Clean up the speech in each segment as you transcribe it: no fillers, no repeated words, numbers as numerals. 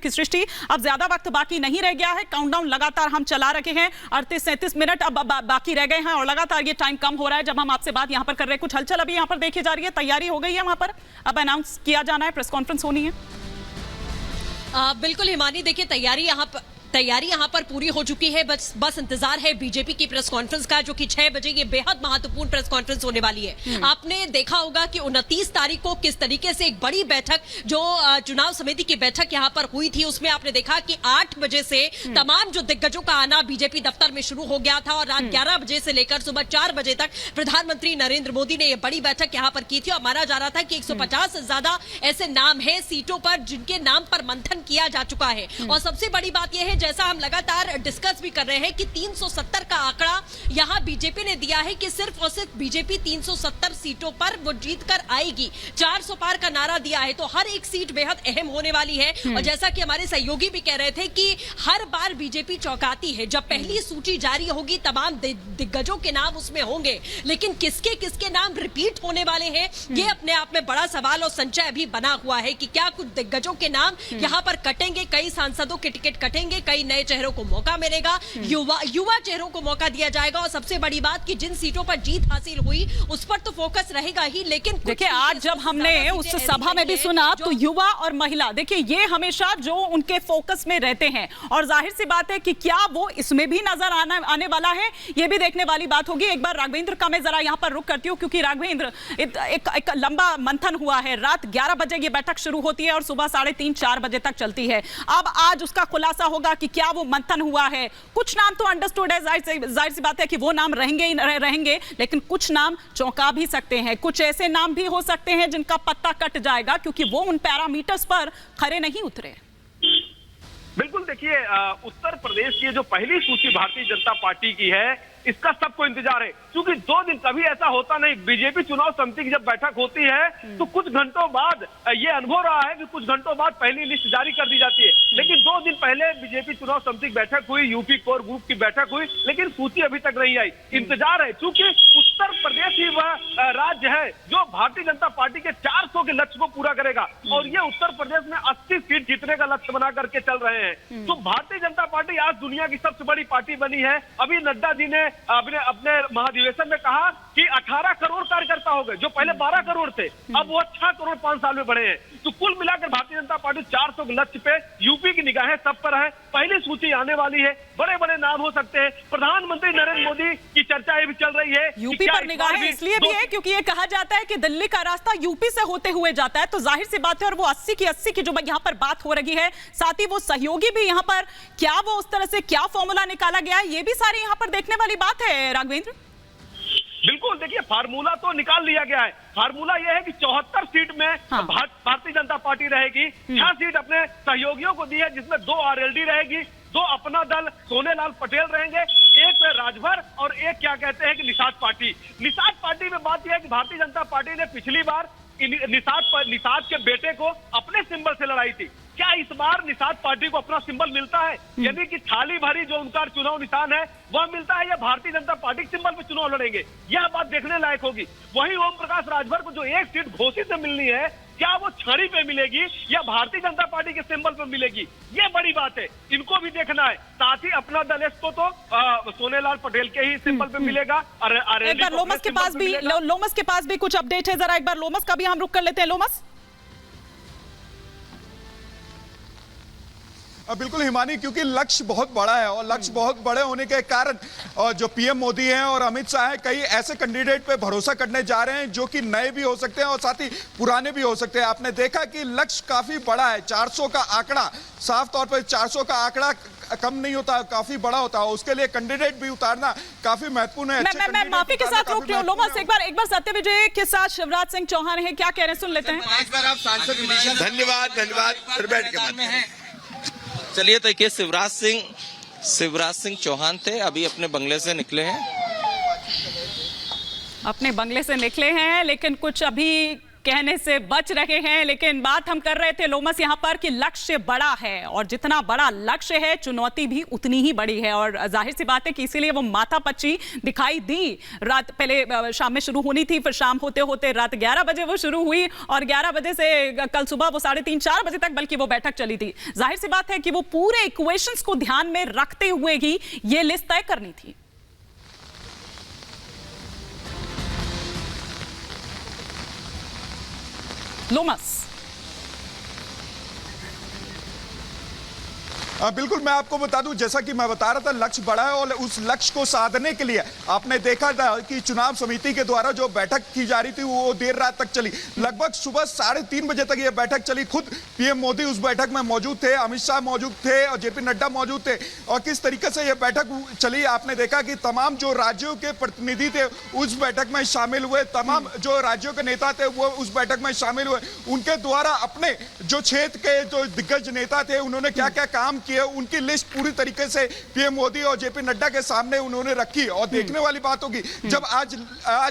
की सृष्टि, अब ज्यादा वक्त बाकी नहीं रह गया है, काउंटडाउन लगातार हम चला रखे हैं, 38-37 मिनट अब बाकी रह गए हैं और लगातार ये टाइम कम हो रहा है जब हम आपसे बात यहाँ पर कर रहे हैं। कुछ हलचल अभी यहाँ पर देखी जा रही है, तैयारी हो गई है वहां पर, अब अनाउंस किया जाना है, प्रेस कॉन्फ्रेंस होनी है। बिल्कुल हिमानी, देखिए तैयारी यहाँ पर पूरी हो चुकी है, बस इंतजार है बीजेपी की प्रेस कॉन्फ्रेंस का, जो कि 6 बजे ये बेहद महत्वपूर्ण प्रेस कॉन्फ्रेंस होने वाली है। आपने देखा होगा कि 29 तारीख को किस तरीके से एक बड़ी बैठक, जो चुनाव समिति की बैठक यहाँ पर हुई थी, उसमें आपने देखा कि 8 बजे से तमाम जो दिग्गजों का आना बीजेपी दफ्तर में शुरू हो गया था और रात 11 बजे से लेकर सुबह 4 बजे तक प्रधानमंत्री नरेंद्र मोदी ने यह बड़ी बैठक यहाँ पर की थी और माना जा रहा था कि 150 से ज्यादा ऐसे नाम है सीटों पर जिनके नाम पर मंथन किया जा चुका है। और सबसे बड़ी बात यह है, जैसा हम लगातार डिस्कस भी कर रहे हैं, कि 370 का आंकड़ा यहां बीजेपी ने दिया है कि सिर्फ और सिर्फ बीजेपी 370 सीटों पर वो जीत कर आएगी। 400 पार का नारा दिया है, तो हर एक सीट बेहद अहम होने वाली है। और जैसा कि हमारे सहयोगी भी कह रहे थे कि हर बार बीजेपी चौंकाती है, जब पहली सूची जारी होगी तमाम दिग्गजों के नाम उसमें होंगे, लेकिन किसके किसके नाम रिपीट होने वाले हैं, ये अपने आप में बड़ा सवाल और संशय भी बना हुआ है कि क्या कुछ दिग्गजों के नाम यहां पर कटेंगे, कई सांसदों के टिकट कटेंगे, कई नए चेहरों को मौका मिलेगा, युवा चेहरों को मौका दिया जाएगा। और सबसे बड़ी बात कि जिन सीटों पर जीत हासिल हुई उस पर तो फोकस रहेगा ही, लेकिन देखिए आज जब हमने उस सभा में भी सुना तो युवा और महिला, देखिए ये हमेशा जो उनके फोकस में रहते हैं और जाहिर सी बात है कि क्या वो इसमें भी नजर आने वाला है, ये भी देखने वाली बात होगी। एक बार राघवेंद्र का मैं जरा यहां पर रुक करती हूं, क्योंकि राघवेंद्र एक लंबा मंथन हुआ है, रात 11 बजे ये बैठक शुरू होती है और सुबह 3:30-4 बजे तक चलती है। अब आज उसका खुलासा होगा कि क्या वो मंथन हुआ है। कुछ नाम तो अंडरस्टूड है, जाहिर सी बात है कि वो नाम रहेंगे ही रहेंगे, लेकिन कुछ नाम चौंका भी सकते हैं, कुछ ऐसे नाम भी हो सकते हैं जिनका पत्ता कट जाएगा क्योंकि वो उन पैरामीटर्स पर खरे नहीं उतरे। बिल्कुल, देखिए उत्तर प्रदेश की जो पहली सूची भारतीय जनता पार्टी की है, इसका सबको इंतजार है, क्योंकि 2 दिन कभी ऐसा होता नहीं। बीजेपी चुनाव समिति की जब बैठक होती है तो कुछ घंटों बाद ये अनुभव रहा है कि कुछ घंटों बाद पहली लिस्ट जारी कर दी जाती है, लेकिन 2 दिन पहले बीजेपी चुनाव समिति की बैठक हुई, यूपी कोर ग्रुप की बैठक हुई, लेकिन सूची अभी तक नहीं आई। इंतजार है, क्योंकि उत्तर प्रदेश ही वह राज्य है जो भारतीय जनता पार्टी के 400 के लक्ष्य को पूरा करेगा और ये उत्तर प्रदेश में 80 सीट जीतने का लक्ष्य बना करके चल रहे हैं। तो भारतीय जनता पार्टी आज दुनिया की सबसे बड़ी पार्टी बनी है। अभी नड्डा जी ने अपने महाधिवेशन में कहा कि 18 करोड़ कार्यकर्ता हो गए, जो पहले 12 करोड़ थे, अब वो 6 करोड़ 5 साल में बढ़े हैं। तो कुल मिलाकर भारतीय जनता पार्टी 400 के लक्ष्य पे, यूपी की निगाहें सब पर है, पहली सूची आने वाली है, बड़े बड़े नाम हो सकते हैं। प्रधानमंत्री नरेंद्र मोदी की चर्चा भी चल रही है। यूपी पर निगाहें इसलिए भी है क्योंकि ये कहा जाता है कि दिल्ली का रास्ता यूपी से होते हुए जाता है, तो जाहिर सी बात है, और वो 80 की जो यहाँ पर बात हो रही है, साथ ही वो सहयोगी भी यहाँ पर, क्या वो उस तरह से क्या फॉर्मूला निकाला गया है, ये भी सारी यहाँ पर देखने वाली बात है राघवेंद्र। बिल्कुल, देखिए फार्मूला तो निकाल लिया गया है। फार्मूला यह है कि 74 सीट में भारतीय जनता पार्टी रहेगी, 6 सीट अपने सहयोगियों को दी है, जिसमें 2 आरएलडी रहेगी, 2 अपना दल सोनेलाल पटेल रहेंगे, 1 राजभर और 1 क्या कहते हैं कि निषाद पार्टी में बात यह है कि भारतीय जनता पार्टी ने पिछली बार निषाद के बेटे को अपने सिंबल से लड़ाई थी। क्या इस बार निषाद पार्टी को अपना सिंबल मिलता है, यानी कि थाली भरी जो उनका चुनाव निशान है वह मिलता है, या भारतीय जनता पार्टी के सिंबल पे चुनाव लड़ेंगे, यह बात देखने लायक होगी। वहीं ओम प्रकाश राजभर को जो 1 सीट घोषित मिलनी है, क्या वो छड़ी पे मिलेगी या भारतीय जनता पार्टी के सिंबल पे मिलेगी, ये बड़ी बात है, इनको भी देखना है। साथ ही अपना दल को तो सोनेलाल पटेल के ही सिंबल पे मिलेगा। एक बार लोमस के पास भी कुछ अपडेट है, जरा एक बार लोमस का भी हम रुक कर लेते हैं। लोमस। बिल्कुल हिमानी, क्योंकि लक्ष्य बहुत बड़ा है और लक्ष्य बहुत बड़े होने के कारण जो पीएम मोदी हैं और अमित शाह हैं, कई ऐसे कैंडिडेट पे भरोसा करने जा रहे हैं जो कि नए भी हो सकते हैं और साथ ही पुराने भी हो सकते हैं। आपने देखा कि लक्ष्य काफी बड़ा है, 400 का आंकड़ा, साफ तौर पर 400 का आंकड़ा कम नहीं होता, काफी बड़ा होता है, उसके लिए कैंडिडेट भी उतारना काफी महत्वपूर्ण है। मैं माफी के साथ रोक रही हूँ लोमस, एक बार सत्यविजय के साथ शिवराज सिंह चौहान है, क्या कह रहे हैं सुन लेते हैं। एक बार आप सांसद। धन्यवाद, फिर बैठ के बात हैं। चलिए, तो देखिए शिवराज सिंह चौहान थे, अभी अपने बंगले से निकले हैं, लेकिन कुछ अभी कहने से बच रहे हैं, लेकिन बात हम कर रहे थे लोमस यहाँ पर कि लक्ष्य बड़ा है और जितना बड़ा लक्ष्य है चुनौती भी उतनी ही बड़ी है। और जाहिर सी बात है कि इसीलिए वो माथापच्ची दिखाई दी। रात पहले शाम में शुरू होनी थी, फिर शाम होते होते रात 11 बजे वो शुरू हुई और 11 बजे से कल सुबह वो 3:30-4 बजे तक बल्कि वो बैठक चली थी। जाहिर सी बात है कि वो पूरे इक्वेशंस को ध्यान में रखते हुए ही ये लिस्ट तय करनी थी। लोमस बिल्कुल, मैं आपको बता दूं, जैसा कि मैं बता रहा था, लक्ष्य बड़ा है और उस लक्ष्य को साधने के लिए आपने देखा था कि चुनाव समिति के द्वारा जो बैठक की जा रही थी वो देर रात तक चली। लगभग सुबह 3:30 बजे तक ये बैठक चली। खुद पीएम मोदी उस बैठक में मौजूद थे, अमित शाह मौजूद थे और जेपी नड्डा मौजूद थे। और किस तरीके से ये बैठक चली आपने देखा कि तमाम जो राज्यों के प्रतिनिधि थे उस बैठक में शामिल हुए, तमाम जो राज्यों के नेता थे वो उस बैठक में शामिल हुए। उनके द्वारा अपने जो क्षेत्र के जो दिग्गज नेता थे उन्होंने क्या क्या काम किए उनकी लिस्ट पूरी तरीके से पीएम मोदी और जेपी नड्डा के सामने उन्होंने रखी। और देखने वाली बात होगी जब आज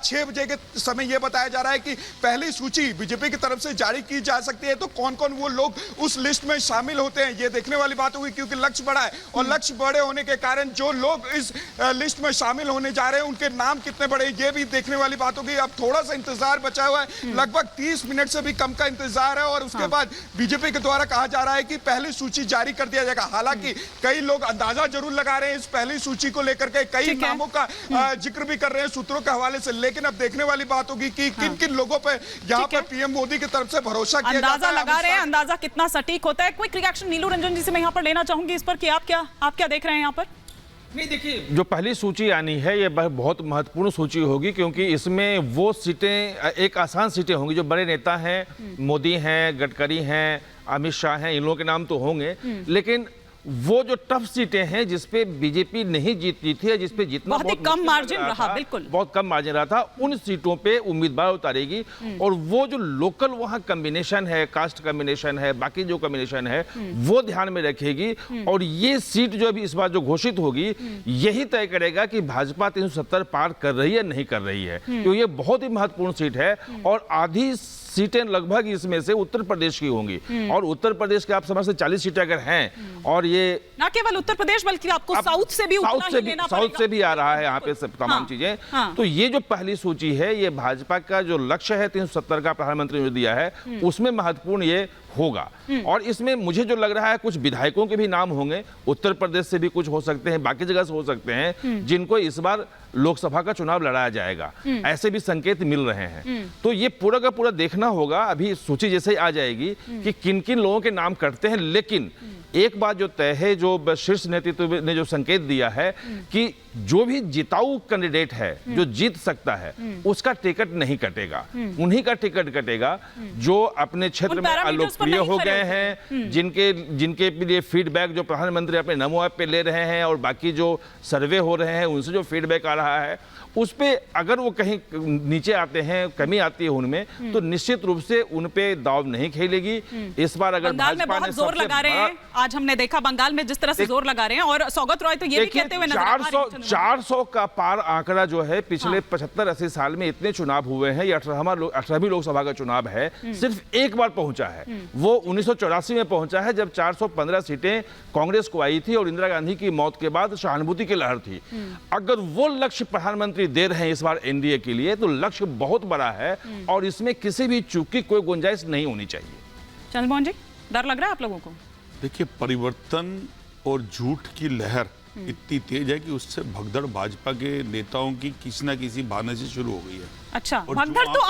6 बजे के समय यह बताया जा रहा है कि पहली सूची बीजेपी की तरफ से जारी की जा सकती है, तो कौन कौन वो लोग उस लिस्ट में शामिल होते हैं ये देखने वाली बात होगी, क्योंकि लक्ष्य बड़ा है और लक्ष्य बड़े होने के कारण जो लोग इस लिस्ट में शामिल होने जा रहे हैं उनके नाम कितने बड़े ये भी देखने वाली बात होगी। अब थोड़ा सा इंतजार बचा हुआ है, लगभग 30 मिनट से भी कम का इंतजार है और उसके बाद बीजेपी के द्वारा कहा जा रहा है कि पहली सूची जारी कर दिया जाएगा। हालांकि कई लोग अंदाजा जरूर लगा रहे हैं इस पहली सूची को लेकर के, कई नामों का जिक्र भी कर रहे हैं सूत्रों के हवाले से, लेकिन अब देखने वाली बात होगी कि किन किन लोगों पे यहाँ पर पीएम मोदी की तरफ से भरोसा किया जाता है। अंदाजा लगा रहे हैं, अंदाजा कितना सटीक होता है। क्विक रिएक्शन नीलू रंजन जी से मैं यहाँ पर लेना चाहूंगी इस पर कि आप क्या देख रहे हैं यहाँ पर। नहीं, देखिए, जो पहली सूची आनी है ये बहुत महत्वपूर्ण सूची होगी, क्योंकि इसमें वो सीटें एक आसान सीटें होंगी जो बड़े नेता हैं, मोदी हैं, गडकरी हैं, अमित शाह हैं, इन लोगों के नाम तो होंगे, लेकिन वो जो टफ सीटें हैं जिसपे बीजेपी नहीं जीती थी, जिसपे जितना बहुत कम मार्जिन रहा, बिल्कुल बहुत कम मार्जिन रहा था, उन सीटों पे उम्मीदवार उतारेगी। और वो जो लोकल वहाँ कॉम्बिनेशन है, कास्ट कॉम्बिनेशन है, बाकी जो कॉम्बिनेशन है वो ध्यान में रखेगी। और ये सीट जो अभी इस बार जो घोषित होगी यही तय करेगा कि भाजपा 370 पार कर रही है नहीं कर रही है, तो ये बहुत ही महत्वपूर्ण सीट है। और आधी सीटें लगभग इसमें से उत्तर प्रदेश की होंगी, और उत्तर प्रदेश के आप समझते 40 सीटें अगर हैं, और ये ना केवल उत्तर प्रदेश बल्कि आपको साउथ से भी आ रहा है यहाँ पे सब तमाम चीजें। तो ये जो पहली सूची है ये भाजपा का जो लक्ष्य है 370 का प्रधानमंत्री ने दिया है उसमें महत्वपूर्ण ये होगा। और इसमें मुझे जो लग रहा है कुछ विधायकों के भी नाम होंगे, उत्तर प्रदेश से भी कुछ हो सकते हैं, बाकी जगह से हो सकते हैं, जिनको इस बार लोकसभा का चुनाव लड़ाया जाएगा, ऐसे भी संकेत मिल रहे हैं। तो ये पूरा का पूरा देखना होगा, अभी सूची जैसे ही आ जाएगी कि किन किन लोगों के नाम कटते हैं। लेकिन एक बात जो तय है, जो शीर्ष नेतृत्व ने जो संकेत दिया है कि जो भी जिताऊ कैंडिडेट है जो जीत सकता है उसका टिकट नहीं कटेगा, उन्हीं का टिकट कटेगा जो अपने क्षेत्र में लोकप्रिय हो गए हैं, जिनके लिए फीडबैक जो प्रधानमंत्री अपने नमो ऐप पे ले रहे हैं और बाकी जो सर्वे हो रहे हैं उनसे जो फीडबैक आ रहा है उस पे अगर वो कहीं नीचे आते हैं, कमी आती है उनमें, तो निश्चित रूप से उन पे दाव नहीं खेलेगी। इस बार अगर भाजपा ने जोर लगा रहे हैं, आज हमने देखा बंगाल में जिस तरह से जोर लगा रहे हैं, और सौगत रॉय तो ये भी कहते हुए नजर 400 का पार आंकड़ा जो है पिछले 75-80 साल में इतने चुनाव हुए हैं, ये 18वीं लोकसभा का चुनाव है, सिर्फ एक बार पहुंचा है, वो 1984 में पहुंचा है जब 415 सीटें कांग्रेस को आई थी और इंदिरा गांधी की मौत के बाद सहानुभूति की लहर थी। अगर वो लक्ष्य प्रधानमंत्री दे रहे हैं इस बार एनडीए के लिए तो लक्ष्य बहुत बड़ा है और इसमें किसी भी चूक की कोई गुंजाइश नहीं होनी चाहिए। चंद्रमोहन जी, डर लग रहा है आप लोगों को? देखिए, परिवर्तन और झूठ की लहर इतनी तेज है कि उससे भगदड़ भाजपा के नेताओं की किसी ना किसी बहाने से शुरू हो गई है। अच्छा, भगदड़ तो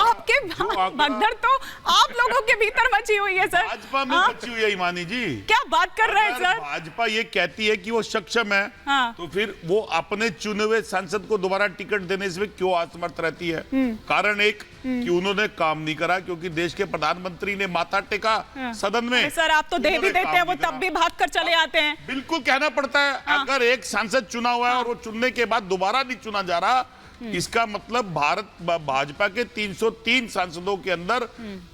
भगदड़ तो आप लोगों के भीतर मची हुई है सर। भाजपा में मची हुई है ईमानी जी। क्या बात कर रहे हैं सर? भाजपा ये कहती है कि वो सक्षम है, तो फिर वो अपने चुने हुए सांसद को दोबारा टिकट देने से क्यों असमर्थ रहती है? कारण एक कि उन्होंने काम नहीं करा, क्योंकि देश के प्रधानमंत्री ने माथा टेका सदन में। सर आप तो दे भी देते हैं, वो तब भी भाग कर चले आते हैं। बिल्कुल कहना पड़ता है, अगर एक सांसद चुना हुआ है और वो चुनने के बाद दोबारा नहीं चुना जा रहा, इसका मतलब भाजपा के 303 सांसदों के अंदर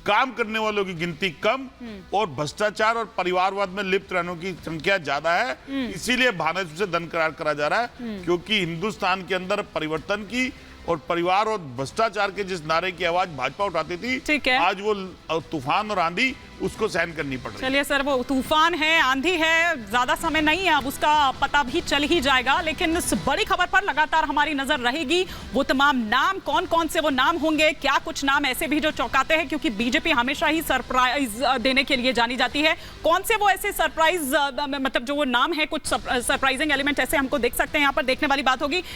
काम करने वालों की गिनती कम और भ्रष्टाचार और परिवारवाद में लिप्त रहने की संख्या ज्यादा है। इसीलिए भाजपा से दन करार करा जा रहा है, क्योंकि हिंदुस्तान के अंदर परिवर्तन की और परिवार और भ्रष्टाचार के जिस नारे की आवाज भाजपा उठाती थी, ठीक है। आज वो तूफान और आंधी उसको सहन करनी पड़ रही है। चलिए सर, वो तूफान है, आंधी है, ज्यादा समय नहीं है, अब उसका पता भी चल ही जाएगा। लेकिन इस बड़ी खबर पर लगातार हमारी नजर रहेगी। वो तमाम नाम, कौन कौन से वो नाम होंगे, क्या कुछ नाम ऐसे भी जो चौंकाते हैं, क्योंकि बीजेपी हमेशा ही सरप्राइज देने के लिए जानी जाती है। कौन से वो ऐसे सरप्राइज, मतलब जो वो नाम है, कुछ सरप्राइजिंग एलिमेंट ऐसे हमको देख सकते हैं, यहाँ पर देखने वाली बात होगी।